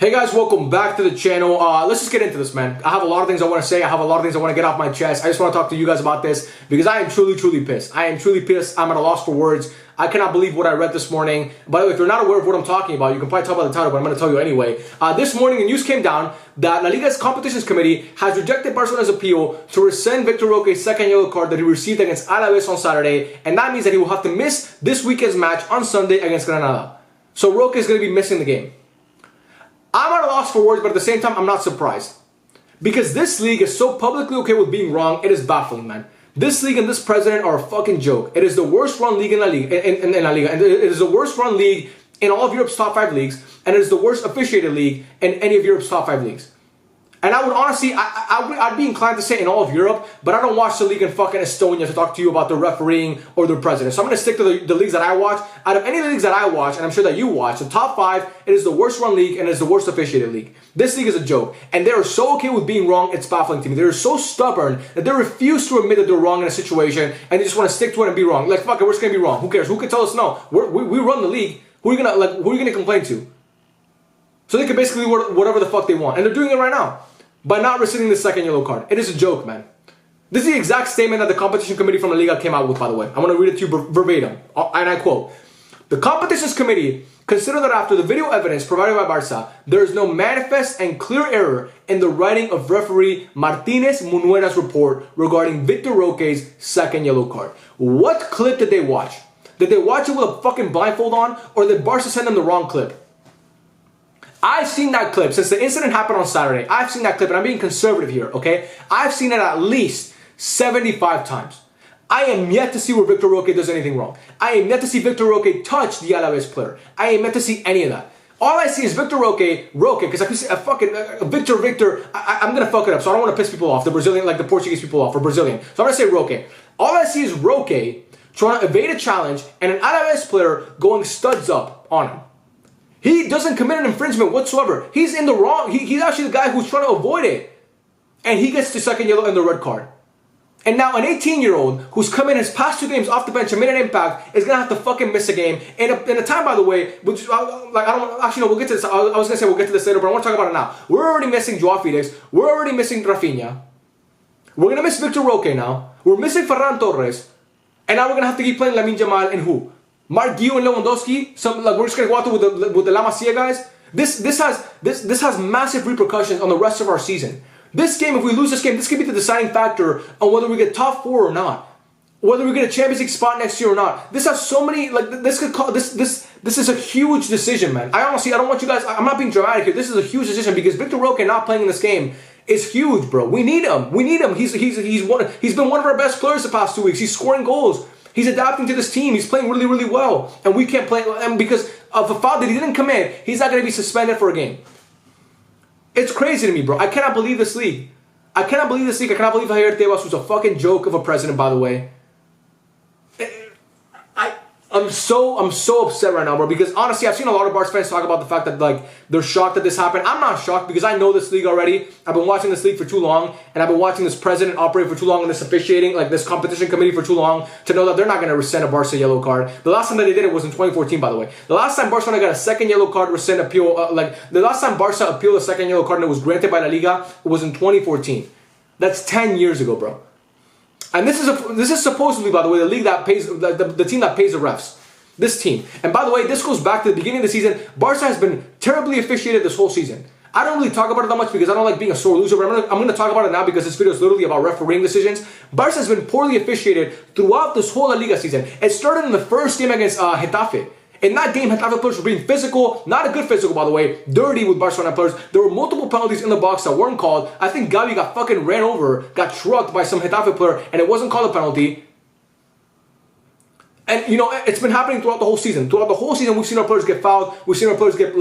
Hey guys, welcome back to the channel. Let's just get into this, man. I have a lot of things I want to say. I have a lot of things I want to get off my chest. I just want to talk to you guys about this because I am truly pissed. I am truly pissed. I'm at a loss for words. I cannot believe what I read this morning. By the way, if you're not aware of what I'm talking about, you can probably tell by the title, but I'm going to tell you anyway. This morning, the news came down that La Liga's competitions committee has rejected Barcelona's appeal to rescind Victor Roque's second yellow card that he received against Alaves on Saturday, and that means that he will have to miss this weekend's match on Sunday against Granada. So Roque is going to be missing the game. I'm at a loss for words, but at the same time, I'm not surprised. Because this league is so publicly okay with being wrong, it is baffling, man. This league and this president are a fucking joke. It is the worst run league in La Liga. In La Liga. And it is the worst run league in all of Europe's top 5 leagues. And it is the worst officiated league in any of Europe's top 5 leagues. And I would honestly, I'd be inclined to say in all of Europe, but I don't watch the league in fucking Estonia to talk to you about the refereeing or the president. So I'm going to stick to the leagues that I watch. Out of any of the leagues that I watch, and I'm sure that you watch, the top 5, it is the worst run league and it is the worst officiated league. This league is a joke. And they are so okay with being wrong, it's baffling to me. They're so stubborn that they refuse to admit that they're wrong in a situation and they just want to stick to it and be wrong. Like, fuck it, we're just going to be wrong. Who cares? Who can tell us no? We run the league. Who are you going to complain to? So they can basically do whatever the fuck they want. And they're doing it right now. By not rescinding the second yellow card. It is a joke, man. This is the exact statement that the competition committee from La Liga came out with, by the way. I'm going to read it to you verbatim. And I quote, "The competitions committee considered that after the video evidence provided by Barça, there is no manifest and clear error in the writing of referee Martinez Munuera's report regarding Victor Roque's second yellow card." What clip did they watch? Did they watch it with a fucking blindfold on? Or did Barça send them the wrong clip? I've seen that clip since the incident happened on Saturday. I've seen that clip, and I'm being conservative here, okay? I've seen it at least 75 times. I am yet to see where Victor Roque does anything wrong. I am yet to see Victor Roque touch the Alaves player. I am yet to see any of that. All I see is Victor Roque, because I can say Victor, I'm going to fuck it up, so I don't want to piss people off, the Brazilian, like the Portuguese people off, or Brazilian. So I'm going to say Roque. All I see is Roque trying to evade a challenge, and an Alaves player going studs up on him. He doesn't commit an infringement whatsoever. He's in the wrong. He's actually the guy who's trying to avoid it. And he gets the second yellow and the red card. And now an 18-year-old who's come in his past 2 games off the bench and made an impact is going to have to fucking miss a game. And a time, by the way, which, we'll get to this. I was going to say we'll get to this later, but I want to talk about it now. We're already missing Joao Felix. We're already missing Rafinha. We're going to miss Victor Roque now. We're missing Ferran Torres. And now we're going to have to keep playing Lamine Yamal and who? Mark Guiu and Lewandowski, we're just gonna go out there with the La Masia guys. This has massive repercussions on the rest of our season. This game, if we lose this game, this could be the deciding factor on whether we get top 4 or not, whether we get a Champions League spot next year or not. This has so many this is a huge decision, man. I don't want you guys. I'm not being dramatic here. This is a huge decision because Victor Roque not playing in this game is huge, bro. We need him. We need him. He's been one of our best players the past 2 weeks. He's scoring goals. He's adapting to this team. He's playing really well. And we can't play. And because of a foul that he didn't commit, he's not going to be suspended for a game. It's crazy to me, bro. I cannot believe this league. I cannot believe this league. I cannot believe Javier Tebas, who's a fucking joke of a president, by the way. I'm so upset right now, bro, because honestly, I've seen a lot of Barca fans talk about the fact that, they're shocked that this happened. I'm not shocked because I know this league already. I've been watching this league for too long, and I've been watching this president operate for too long and this officiating, this competition committee for too long to know that they're not going to rescind a Barca yellow card. The last time that they did it was in 2014, by the way. The last time Barcelona got a second yellow card rescind appeal, the last time Barca appealed a second yellow card and it was granted by La Liga was in 2014. That's 10 years ago, bro. And this is supposedly, by the way, the league that pays, the team that pays the refs. This team. And by the way, this goes back to the beginning of the season. Barca has been terribly officiated this whole season. I don't really talk about it that much because I don't like being a sore loser, but I'm going to talk about it now because this video is literally about refereeing decisions. Barca has been poorly officiated throughout this whole La Liga season. It started in the first game against Getafe. In that game, Getafe players were being physical, not a good physical, by the way, dirty with Barcelona players. There were multiple penalties in the box that weren't called. I think Gavi got fucking ran over, got trucked by some Getafe player, and it wasn't called a penalty. And it's been happening throughout the whole season. Throughout the whole season, we've seen our players get fouled. We've seen our players get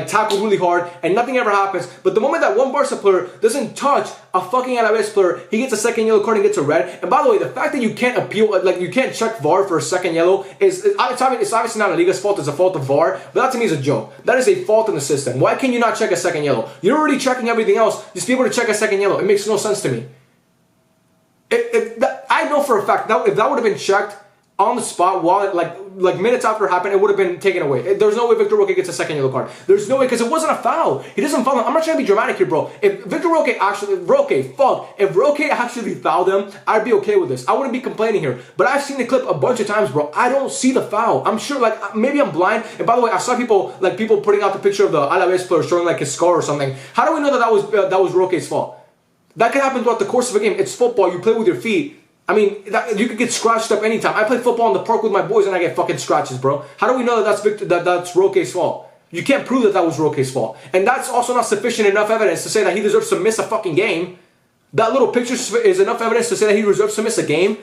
tackled really hard, and nothing ever happens. But the moment that one Barca player doesn't touch a fucking Alaves player, he gets a second yellow card and gets a red. And by the way, the fact that you can't appeal, you can't check VAR for a second yellow it's obviously not La Liga's fault. It's a fault of VAR. But that to me is a joke. That is a fault in the system. Why can you not check a second yellow? You're already checking everything else. Just be able to check a second yellow. It makes no sense to me. I know for a fact that if that would have been checked on the spot while it, like minutes after it happened, it would have been taken away. There's no way Victor Roque gets a second yellow card. There's no way, because it wasn't a foul. He doesn't foul him. I'm not trying to be dramatic here, bro. If Victor Roque actually, if Roque actually fouled him, I'd be okay with this. I wouldn't be complaining here. But I've seen the clip a bunch of times, bro. I don't see the foul. I'm sure, like, maybe I'm blind. And by the way, I saw people putting out the picture of the Alaves player showing like his scar or something. How do we know that was Roque's fault? That could happen throughout the course of a game. It's football. You play with your feet. I mean, you could get scratched up anytime. I play football in the park with my boys and I get fucking scratches, bro. How do we know that's Roque's fault? You can't prove that was Roque's fault. And that's also not sufficient enough evidence to say that he deserves to miss a fucking game. That little picture is enough evidence to say that he deserves to miss a game.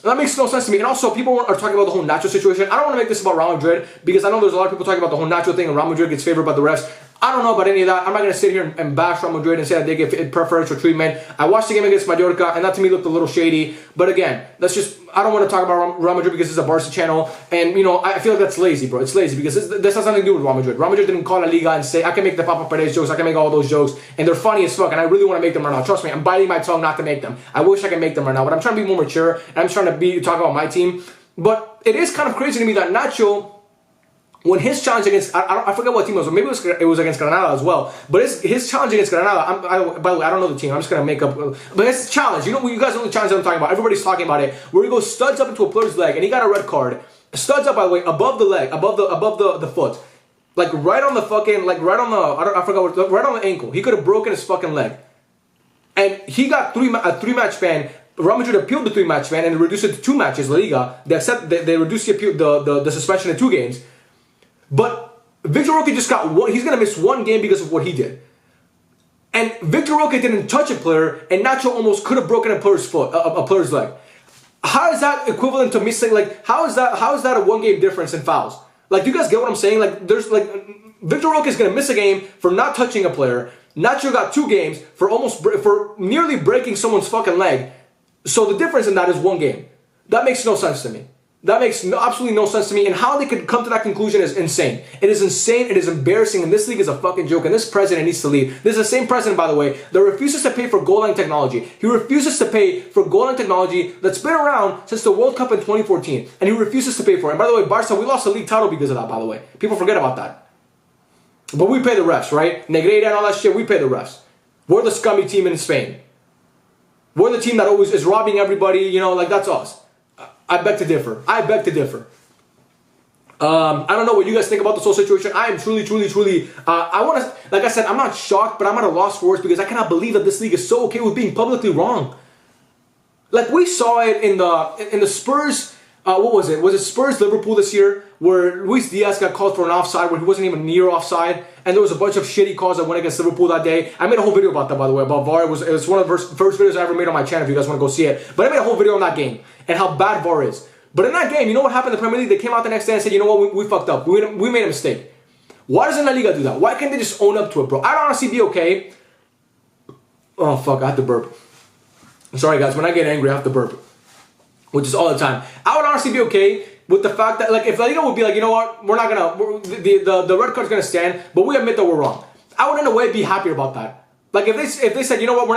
That makes no sense to me. And also, people are talking about the whole Nacho situation. I don't want to make this about Real Madrid because I know there's a lot of people talking about the whole Nacho thing and Real Madrid gets favored by the refs. I don't know about any of that. I'm not going to sit here and bash Real Madrid and say that they get preferential treatment. I watched the game against Mallorca, and that to me looked a little shady. But again, I don't want to talk about Real Madrid because it's a Barca channel. And, you know, I feel like that's lazy, bro. It's lazy because this has nothing to do with Real Madrid. Real Madrid didn't call La Liga and say, I can make the Papa Perez jokes, I can make all those jokes, and they're funny as fuck, and I really want to make them right now. Trust me, I'm biting my tongue not to make them. I wish I could make them right now, but I'm trying to be more mature, and I'm trying to talk about my team. But it is kind of crazy to me that Nacho, when his challenge against, I forget what team it was, or maybe it was against Granada as well, but his challenge against Granada, by the way, I don't know the team, I'm just going to make up, but his challenge, you guys know the challenge that I'm talking about, everybody's talking about it, where he goes studs up into a player's leg, and he got a red card, studs up, by the way, above the leg, above the foot, like right on the fucking, like right on the, I forgot what, right on the ankle, he could have broken his fucking leg, and he got a 3-match ban. Real Madrid appealed the 3-match ban and reduced it to 2 matches, La Liga, they reduced the suspension to 2 games. But Victor Roque just got one. He's going to miss 1 game because of what he did. And Victor Roque didn't touch a player, and Nacho almost could have broken a player's foot, a player's leg. How is that equivalent to missing? Like, how is that a 1-game difference in fouls? Like, do you guys get what I'm saying? Like, Victor Roque is going to miss a game for not touching a player. Nacho got 2 games for nearly breaking someone's fucking leg. So the difference in that is 1 game. That makes no sense to me. That makes absolutely no sense to me, and how they could come to that conclusion is insane. It is insane, it is embarrassing, and this league is a fucking joke, and this president needs to leave. This is the same president, by the way, that refuses to pay for goal line technology. He refuses to pay for goal line technology that's been around since the World Cup in 2014, and he refuses to pay for it. And by the way, Barca, we lost the league title because of that, by the way. People forget about that. But we pay the refs, right? Negreira and all that shit, we pay the refs. We're the scummy team in Spain. We're the team that always is robbing everybody, you know, like that's us. I beg to differ. I don't know what you guys think about this whole situation. I am truly, I want to, like I said, I'm not shocked, but I'm at a loss for words because I cannot believe that this league is so okay with being publicly wrong. Like we saw it in the Spurs, what was it? Was it Spurs-Liverpool this year where Luis Diaz got called for an offside where he wasn't even near offside, and there was a bunch of shitty calls that went against Liverpool that day. I made a whole video about that, by the way, about VAR. It was one of the first videos I ever made on my channel if you guys want to go see it. But I made a whole video on that game and how bad VAR is. But in that game, you know what happened in the Premier League? They came out the next day and said, you know what, we fucked up. We made a mistake. Why doesn't La Liga do that? Why can't they just own up to it, bro? I'd honestly be okay. Oh, fuck, I have to burp. I'm sorry, guys. When I get angry, I have to burp. Which is all the time. I would honestly be okay with the fact that, like, if La Liga would be like, you know what, we're not gonna, the red card's gonna stand, but we admit that we're wrong. I would in a way be happier about that. Like if they said, you know what, we're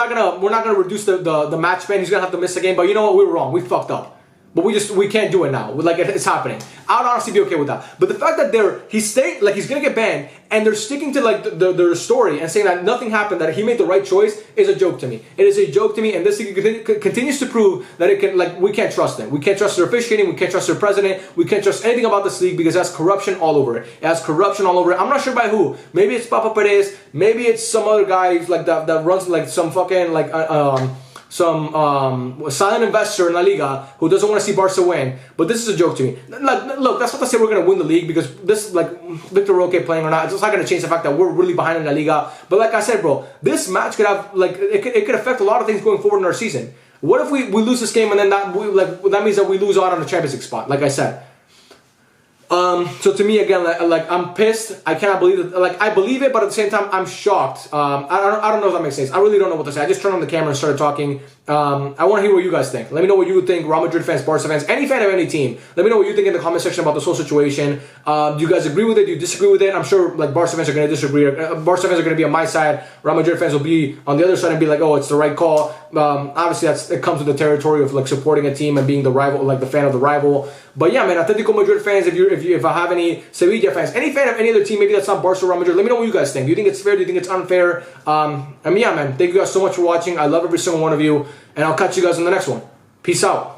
not gonna reduce the match ban, he's gonna have to miss a game, but you know what, we were wrong, we fucked up. But we can't do it now. Like it's happening. I would honestly be okay with that. But the fact that he's gonna get banned, and they're sticking to like their story and saying that nothing happened, that he made the right choice, is a joke to me. It is a joke to me, and this continues to prove that we can't trust them. We can't trust their officiating. We can't trust their president. We can't trust anything about this league because it has corruption all over it. It has corruption all over it. I'm not sure by who. Maybe it's Papa Perez. Maybe it's some other guy like that runs like some fucking like some silent investor in La Liga who doesn't want to see Barca win. But this is a joke to me. Like, look, that's not to say we're going to win the league because this, like, Victor Roque playing or not, it's not going to change the fact that we're really behind in La Liga. But like I said, bro, this match could have, like, it could affect a lot of things going forward in our season. What if we lose this game and then that means that we lose out on the Champions League spot, like I said. So to me, again, like I'm pissed. I cannot believe it. Like I believe it, but at the same time, I'm shocked. I don't know if that makes sense. I really don't know what to say. I just turned on the camera and started talking, I want to hear what you guys think. Let me know what you think, Real Madrid fans, Barca fans, any fan of any team. Let me know what you think in the comment section about this whole situation. Do you guys agree with it? Do you disagree with it? I'm sure like Barca fans are going to disagree. Barca fans are going to be on my side. Real Madrid fans will be on the other side and be like, oh, it's the right call. Obviously, it comes with the territory of like supporting a team and being the rival, like the fan of the rival. But yeah, man, Atletico Madrid fans, if I have any Sevilla fans, any fan of any other team, maybe that's not Barca or Real Madrid, let me know what you guys think. Do you think it's fair? Do you think it's unfair? Yeah, man, thank you guys so much for watching. I love every single one of you, and I'll catch you guys in the next one. Peace out.